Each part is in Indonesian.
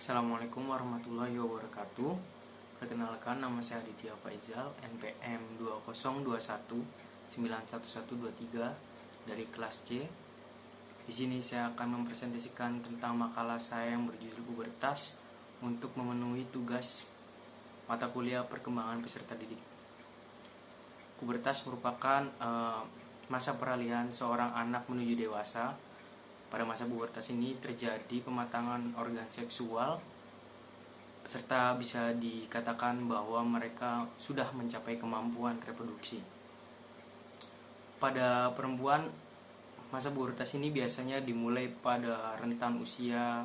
Assalamualaikum warahmatullahi wabarakatuh. Perkenalkan, nama saya Aditya Faizal, NPM 2021911123 dari kelas C. Di sini saya akan mempresentasikan tentang makalah saya yang berjudul Pubertas untuk memenuhi tugas mata kuliah perkembangan peserta didik. Pubertas merupakan masa peralihan seorang anak menuju dewasa. Pada masa pubertas ini terjadi pematangan organ seksual, serta bisa dikatakan bahwa mereka sudah mencapai kemampuan reproduksi. Pada perempuan, masa pubertas ini biasanya dimulai pada rentan usia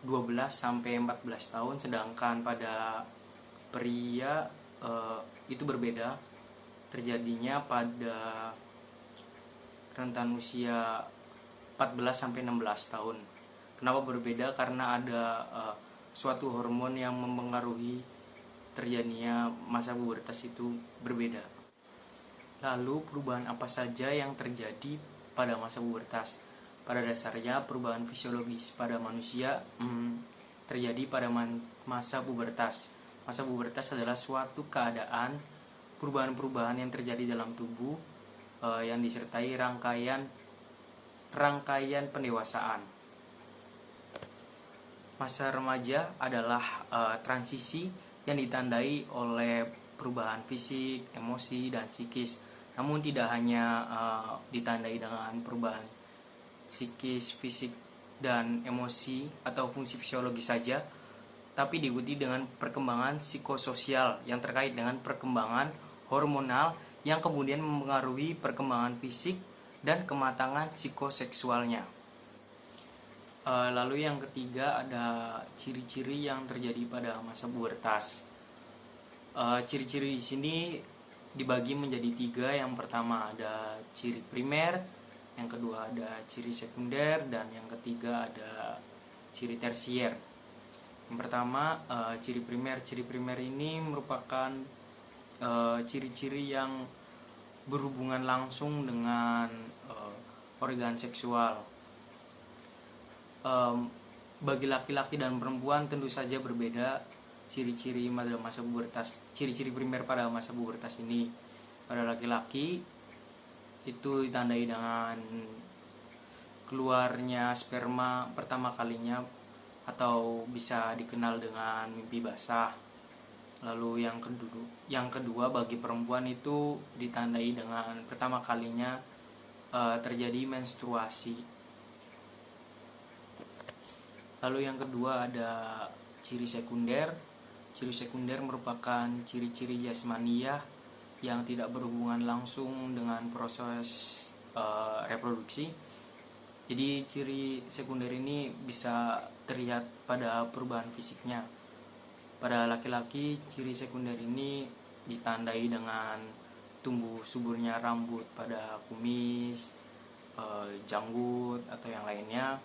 12-14 tahun, sedangkan pada pria itu berbeda, terjadinya pada rentan usia 14-16 tahun. Kenapa berbeda? Karena ada suatu hormon yang mempengaruhi terjadinya masa pubertas itu berbeda. Lalu perubahan apa saja yang terjadi pada masa pubertas? Pada dasarnya perubahan fisiologis pada manusia terjadi pada masa pubertas. Masa pubertas adalah suatu keadaan perubahan-perubahan yang terjadi dalam tubuh yang disertai rangkaian pendewasaan. Masa remaja adalah transisi yang ditandai oleh perubahan fisik, emosi, dan psikis. Namun tidak hanya ditandai dengan perubahan psikis, fisik, dan emosi atau fungsi fisiologi saja, tapi diikuti dengan perkembangan psikososial yang terkait dengan perkembangan hormonal yang kemudian mempengaruhi perkembangan fisik dan kematangan psikoseksualnya. Lalu yang ketiga ada ciri-ciri yang terjadi pada masa pubertas. Ciri-ciri di sini dibagi menjadi 3. Yang pertama ada ciri primer, yang kedua ada ciri sekunder, dan yang ketiga ada ciri tersier. Yang pertama ciri primer. Ciri primer ini merupakan ciri-ciri yang berhubungan langsung dengan organ seksual. Bagi laki-laki dan perempuan tentu saja berbeda ciri-ciri pada masa pubertas. Ciri-ciri primer pada masa pubertas ini, pada laki-laki itu ditandai dengan keluarnya sperma pertama kalinya atau bisa dikenal dengan mimpi basah. Lalu yang kedua bagi perempuan itu ditandai dengan pertama kalinya terjadi menstruasi. Lalu yang kedua ada ciri sekunder. Ciri sekunder merupakan ciri-ciri jasmaniah yang tidak berhubungan langsung dengan proses reproduksi. Jadi ciri sekunder ini bisa terlihat pada perubahan fisiknya. Pada laki-laki, ciri sekunder ini ditandai dengan tumbuh suburnya rambut pada kumis, janggut, atau yang lainnya.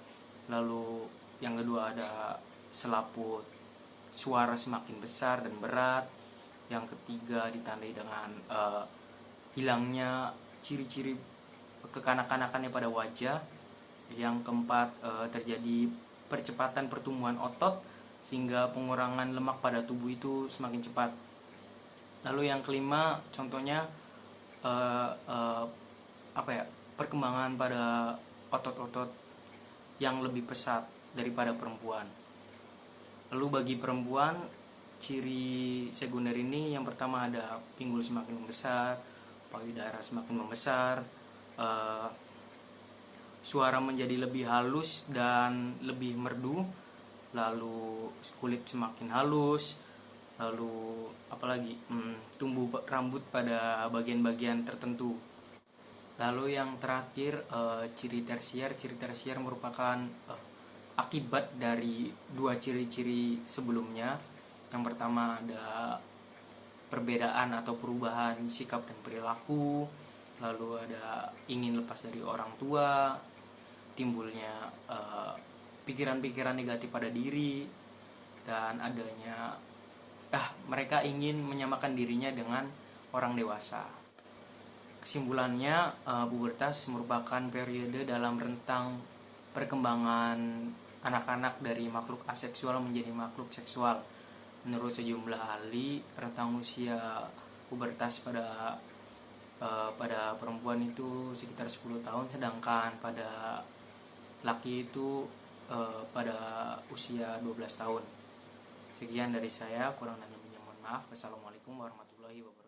Lalu yang kedua ada selaput suara semakin besar dan berat. Yang ketiga ditandai dengan hilangnya ciri-ciri kekanak-kanakannya pada wajah. Yang keempat terjadi percepatan pertumbuhan otot sehingga pengurangan lemak pada tubuh itu semakin cepat. Lalu yang kelima contohnya perkembangan pada otot-otot yang lebih pesat daripada perempuan. Lalu bagi perempuan, ciri sekunder ini yang pertama ada pinggul semakin membesar, payudara semakin membesar, suara menjadi lebih halus dan lebih merdu, lalu kulit semakin halus, lalu tumbuh rambut pada bagian-bagian tertentu. Lalu yang terakhir ciri tersier. Ciri tersier merupakan akibat dari 2 ciri-ciri sebelumnya. Yang pertama ada perbedaan atau perubahan sikap dan perilaku, lalu ada ingin lepas dari orang tua, timbulnya pikiran-pikiran negatif pada diri, dan adanya mereka ingin menyamakan dirinya dengan orang dewasa. Kesimpulannya, pubertas merupakan periode dalam rentang perkembangan anak-anak dari makhluk aseksual menjadi makhluk seksual. Menurut sejumlah ahli, rentang usia pubertas pada perempuan itu sekitar 10 tahun, sedangkan pada laki itu pada usia 12 tahun. Sekian dari saya, kurang dan lebihnya mohon maaf. Wassalamualaikum warahmatullahi wabarakatuh.